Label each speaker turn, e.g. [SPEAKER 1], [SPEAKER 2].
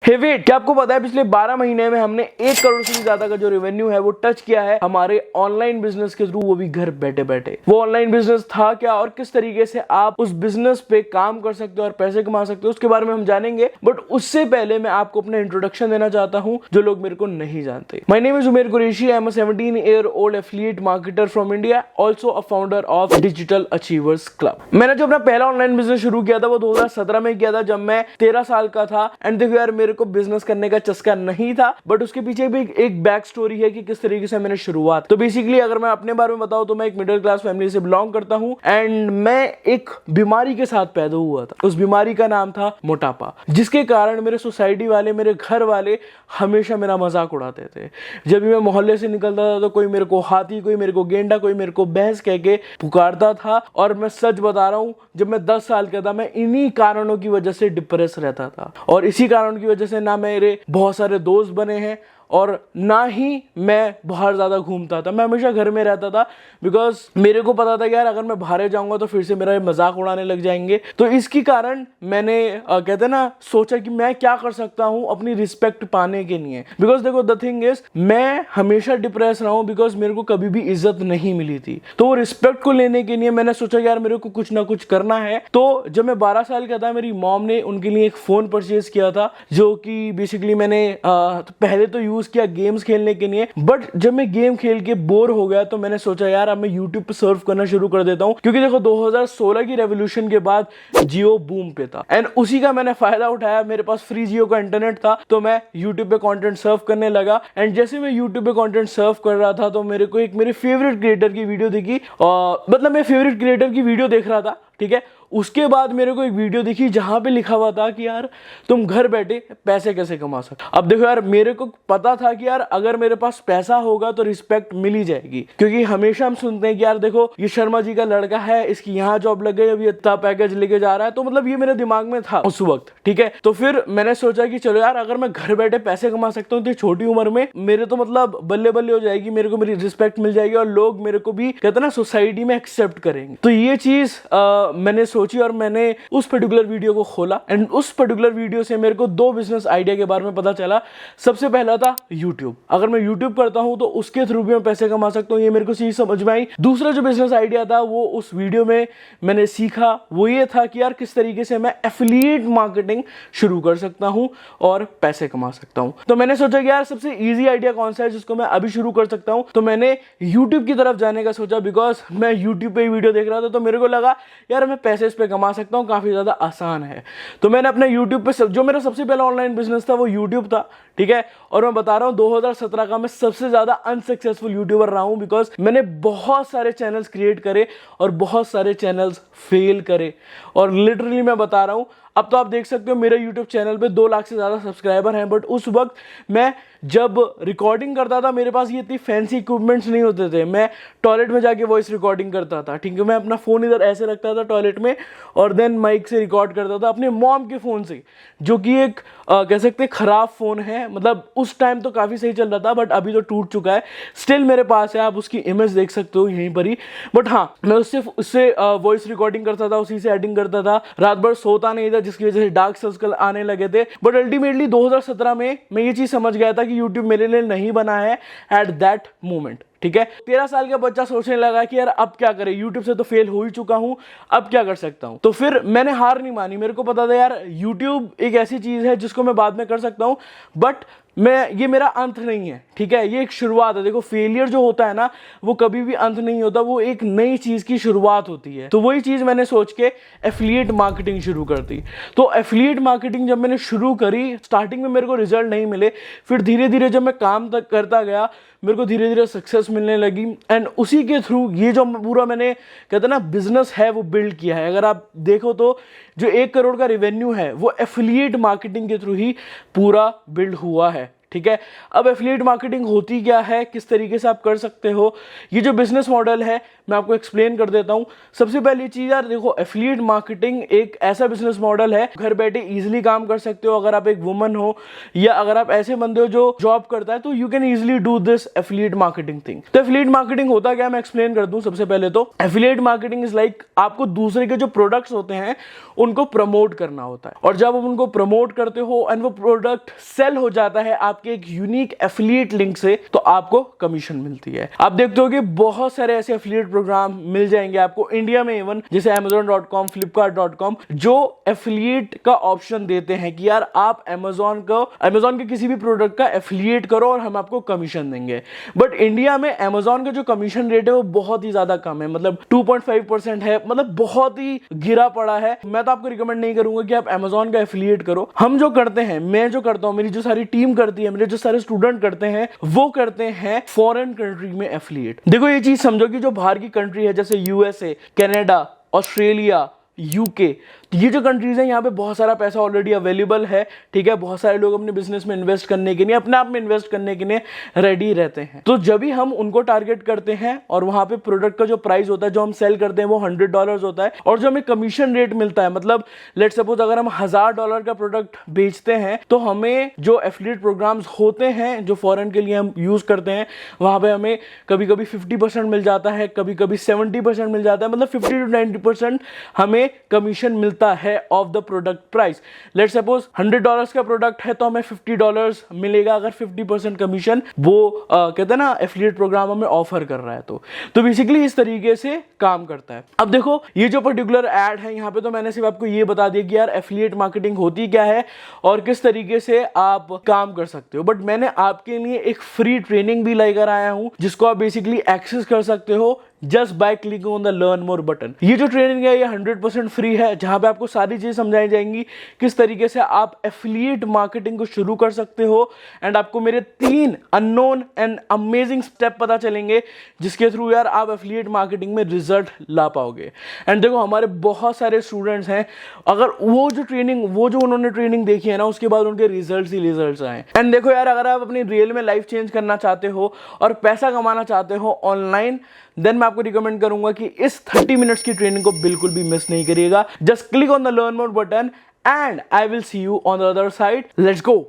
[SPEAKER 1] हे wait, क्या आपको पता है पिछले 12 महीने में हमने 1 करोड़ से भी ज्यादा का जो रेवेन्यू है वो टच किया है हमारे ऑनलाइन बिजनेस के थ्रू, वो भी घर बैठे बैठे। वो ऑनलाइन बिजनेस था क्या और किस तरीके से आप उस बिजनेस पे काम कर सकते हो और पैसे कमा सकते हो, उसके बारे में हम जानेंगे। बट उससे पहले मैं आपको अपना इंट्रोडक्शन देना चाहता हूं जो लोग मेरे को नहीं जानते। My name is Umer Qureshi, I am a 17-year-old affiliate marketer from India, also a founder of digital achievers club. मैंने जो अपना पहला ऑनलाइन बिजनेस शुरू किया था वो 2017 में किया था, जब मैं 13 साल का था। एंड देखो यार, मेरे को बिजनेस करने का चस्का नहीं था, बट उसके पीछे भी एक बैक स्टोरी है कि किस तरीके से मैंने शुरुआत। तो बेसिकली अगर मैं अपने बारे में बताऊं तो मैं एक मिडिल क्लास फैमिली से बिलोंग करता हूं एंड मैं एक बीमारी के साथ पैदा हुआ था। उस बीमारी का नाम था मोटापा, जिसके कारण मेरे सोसाइटी वाले, मेरे घर वाले हमेशा मेरा मजाक उड़ाते थे। जब भी मैं मोहल्ले से निकलता था तो कोई मेरे को हाथी, कोई मेरे को गेंडा, कोई मेरे को भैंस कह के पुकारता था। और मैं सच बता रहा हूं, जब मैं 10 साल का था मैं इन्हीं कारणों की वजह से डिप्रेस रहता था, और इसी कारण की वजह से ना मेरे बहुत सारे दोस्त बने हैं और ना ही मैं बाहर ज्यादा घूमता था। मैं हमेशा घर में रहता था बिकॉज मेरे को पता था कि यार अगर मैं बाहर जाऊंगा तो फिर से मेरा मजाक उड़ाने लग जाएंगे। तो इसके कारण मैंने कहते हैं ना, सोचा कि मैं क्या कर सकता हूं अपनी रिस्पेक्ट पाने के लिए। बिकॉज देखो द थिंग इज, मैं हमेशा डिप्रेस रहा हूं बिकॉज मेरे को कभी भी इज्जत नहीं मिली थी। तो वो रिस्पेक्ट को लेने के लिए मैंने सोचा यार मेरे को कुछ ना कुछ करना है। तो जब मैं 12 साल का था, मेरी मॉम ने उनके लिए एक फोन परचेज किया था, जो कि बेसिकली मैंने पहले तो यूज किया गेम्स खेलने के लिए। बट जब मैं गेम खेल के बोर हो गया तो मैंने सोचा यार अब मैं यूट्यूब पे सर्व करना शुरू कर देता हूं, क्योंकि देखो 2016 की रेवोल्यूशन के बाद जियो बूम पे था एंड उसी का मैंने फायदा उठाया। मेरे पास फ्री जियो का इंटरनेट था तो मैं यूट्यूब पे कंटेंट सर्व करने लगा। एंड जैसे मैं यूट्यूब पे कंटेंट सर्व कर रहा था तो मेरे को एक मेरे फेवरेट क्रिएटर की वीडियो दिखी, मतलब मैं फेवरेट क्रिएटर की वीडियो देख रहा था, ठीक है। उसके बाद मेरे को एक वीडियो दिखी जहां पे लिखा हुआ था कि यार तुम घर बैठे पैसे कैसे कमा सकते। अब देखो यार, मेरे को पता था कि यार अगर मेरे पास पैसा होगा तो रिस्पेक्ट मिल ही जाएगी, क्योंकि हमेशा हम सुनते हैं कि यार देखो ये शर्मा जी का लड़का है, इसकी यहाँ जॉब लग गई, अभी इतना पैकेज लेके जा रहा है। तो मतलब ये मेरे दिमाग में था उस वक्त, ठीक है। तो फिर मैंने सोचा कि चलो यार अगर मैं घर बैठे पैसे कमा सकता हूँ तो छोटी उम्र में मेरे तो मतलब बल्ले बल्ले हो जाएगी, मेरे को मेरी रिस्पेक्ट मिल जाएगी और लोग मेरे को भी कहते ना सोसाइटी में एक्सेप्ट करेंगे। तो ये चीज मैंने सोची और मैंने उस पर्टिकुलर वीडियो को खोला एंड उस पर्टिकुलर वीडियो से मेरे को 2 बिजनेस आइडिया के बारे में पता चला। सबसे पहला था यूट्यूब, अगर मैं यूट्यूब करता हूं तो उसके थ्रू भी मैं पैसे कमा सकता हूं, ये मेरे को चीज समझ में आई। दूसरा जो बिजनेस आइडिया था वो उस वीडियो में मैंने सीखा, वो ये था कि यार किस तरीके से मैं एफिलिएट मार्केटिंग शुरू कर सकता हूं और पैसे कमा सकता हूं। तो मैंने सोचा कि यार सबसे इजी आइडिया कौन सा है जिसको मैं अभी शुरू कर सकता हूं। तो मैंने यूट्यूब की तरफ जाने का सोचा, बिकॉज मैं यूट्यूब पे वीडियो देख रहा था तो मेरे को लगा यार मैं पैसे इस पे कमा सकता हूं, काफी ज्यादा आसान है। तो मैंने अपने YouTube पे जो मेरा सबसे पहला ऑनलाइन बिजनेस था वो YouTube था, ठीक है। और मैं बता रहा हूं 2017 का मैं सबसे ज्यादा अनसक्सेसफुल यूट्यूबर रहा हूं, बिकॉज मैंने बहुत सारे चैनल्स क्रिएट करे और बहुत सारे चैनल्स फेल करे। और लिटरली मैं बता रहा हूं, अब तो आप देख सकते हो मेरे YouTube चैनल पे 2 लाख से ज्यादा सब्सक्राइबर हैं। बट उस वक्त मैं जब रिकॉर्डिंग करता था मेरे पास ये इतनी फैंसी इक्विपमेंट्स नहीं होते थे। मैं टॉयलेट में जाके वॉइस रिकॉर्डिंग करता था, ठीक है। मैं अपना फोन इधर ऐसे रखता था टॉयलेट में और देन माइक से रिकॉर्ड करता था अपने मॉम के फोन से, जो कि एक कह सकते हैं खराब फोन है। मतलब उस टाइम तो काफी सही चल रहा था बट अभी तो टूट चुका है। स्टिल मेरे पास है, आप उसकी इमेज देख सकते हो यहीं पर ही। बट हाँ, मैं उससे वॉइस रिकॉर्डिंग करता था, उसी से एडिटिंग करता था, रात भर सोता नहीं था, जिसकी वजह से डार्क सर्कल आने लगे थे। बट अल्टीमेटली 2017 में मैं ये चीज समझ गया था कि यूट्यूब मेरे लिए नहीं बना है एट दैट मोमेंट, ठीक है। 13 साल का बच्चा सोचने लगा कि यार अब क्या करें, यूट्यूब से तो फेल हो ही चुका हूं, अब क्या कर सकता हूं। तो फिर मैंने हार नहीं मानी। मेरे को पता था यार यूट्यूब एक ऐसी चीज है जिसको मैं बाद में कर सकता हूं, बट ये मेरा अंत नहीं है, ठीक है। ये एक शुरुआत है। देखो फेलियर जो होता है ना वो कभी भी अंत नहीं होता, वो एक नई चीज की शुरुआत होती है। तो वही चीज मैंने सोच के एफिलिएट मार्केटिंग शुरू कर दी। तो एफिलिएट मार्केटिंग जब मैंने शुरू करी, स्टार्टिंग में मेरे को रिजल्ट नहीं मिले, फिर धीरे धीरे जब मैं काम तक करता गया मेरे को धीरे धीरे सक्सेस मिलने लगी। एंड उसी के थ्रू ये जो पूरा मैंने कहते ना बिजनेस है वो बिल्ड किया है। अगर आप देखो तो जो 1 करोड़ का रेवेन्यू है वो एफिलिएट मार्केटिंग के थ्रू ही पूरा बिल्ड हुआ है, ठीक है। अब एफिलिएट मार्केटिंग होती क्या है, किस तरीके से आप कर सकते हो, ये जो बिजनेस मॉडल है मैं आपको एक्सप्लेन कर देता हूं। सबसे पहली चीज यार देखो, एफिलिएट मार्केटिंग एक ऐसा बिजनेस मॉडल है, घर बैठे इजीली काम कर सकते हो। अगर आप एक वुमन हो या अगर आप ऐसे बंदे हो जो जॉब करता है, तो you can easily do this affiliate marketing thing. तो एफिलिएट मार्केटिंग होता क्या, मैं एक्सप्लेन कर दूं। सबसे पहले तो एफिलिएट मार्केटिंग इज लाइक आपको दूसरे के जो प्रोडक्ट्स होते हैं उनको प्रमोट करना होता है, और जब आप उनको प्रमोट करते हो एंड वो प्रोडक्ट सेल हो जाता है आपके एक यूनिक एफिलिएट लिंक से, तो आपको कमीशन मिलती है। आप देखते हो कि बहुत सारे ऐसे एफिलिएट प्रोग्राम मिल जाएंगे आपको इंडिया में, इवन जैसे Amazon.com, Flipkart.com, जो एफिलिएट का ऑप्शन देते हैं कि यार आप Amazon के किसी भी प्रोडक्ट का एफिलिएट करो और हम आपको कमीशन देंगे। बट इंडिया में Amazon का जो कमीशन रेट है वो बहुत ही ज्यादा कम है, मतलब 2.5% है, मतलब बहुत ही गिरा पड़ा है। मैं तो आपको रिकमेंड नहीं करूंगा कि आप Amazon का एफिलिएट करो। हम जो करते हैं, मैं जो करता हूं, मेरी जो सारी टीम करती है, मेरे जो सारे स्टूडेंट करते हैं, वो करते हैं फॉरेन कंट्री में एफिलिएट। देखो ये चीज समझो कि जो बाहर की कंट्री है जैसे यूएसए, कनाडा, ऑस्ट्रेलिया, यूके, ये जो कंट्रीज हैं यहाँ पे बहुत सारा पैसा ऑलरेडी अवेलेबल है, ठीक है। बहुत सारे लोग अपने बिजनेस में इन्वेस्ट करने के लिए, अपने आप में इन्वेस्ट करने के लिए रेडी रहते हैं। तो जब भी हम उनको टारगेट करते हैं और वहां पे प्रोडक्ट का जो प्राइस होता है, जो हम सेल करते हैं, वो $100 होता है, और जो हमें कमीशन रेट मिलता है, मतलब लेट सपोज अगर हम $1000 का प्रोडक्ट बेचते हैं, तो हमें जो एफिलिएट प्रोग्राम्स होते हैं जो फॉरेन के लिए हम यूज करते हैं, वहां पे हमें कभी कभी 50% मिल जाता है, कभी कभी 70% मिल जाता है, मतलब 50 to 90% हमें कमीशन मिलता है of the product price. Let's suppose $100 का प्रोडक्ट है तो हमें $50 मिलेगा, अगर 50% कमीशन वो कहते हैं ना एफिलिएट प्रोग्राम हमें ऑफर कर रहा है। तो बेसिकली इस तरीके से काम करता है। अब देखो ये जो पर्टिकुलर एड है यहाँ पे, तो मैंने सिर्फ आपको ये बता दिया कि यार एफिलिएट मार्केटिंग होती क्या है और किस तरीके से आप काम कर सकते हो। बट मैंने आपके लिए एक फ्री ट्रेनिंग भी लेकर आया हूं जिसको आप बेसिकली एक्सेस कर सकते हो just by clicking on the learn more button. ये जो ट्रेनिंग है ये 100% फ्री है, जहां पे आपको सारी चीजें समझाई जाएंगी किस तरीके से आप एफिलिएट मार्केटिंग को शुरू कर सकते हो, एंड आपको मेरे 3 अननोन एंड अमेजिंग स्टेप पता चलेंगे जिसके थ्रू यार आप एफिलिएट मार्केटिंग में रिजल्ट ला पाओगे। एंड देखो हमारे बहुत सारे स्टूडेंट्स हैं, अगर वो जो उन्होंने ट्रेनिंग देखी है ना, उसके बाद उनके रिजल्ट्स आए। एंड देखो यार, अगर आप अपनी रियल में लाइफ चेंज करना चाहते हो और पैसा कमाना चाहते हो ऑनलाइन, देन मैं आपको रिकमेंड करूंगा कि इस 30 मिनट्स की ट्रेनिंग को बिल्कुल भी मिस नहीं करिएगा। Just click on the learn more button and I will see you on the other side. Let's go.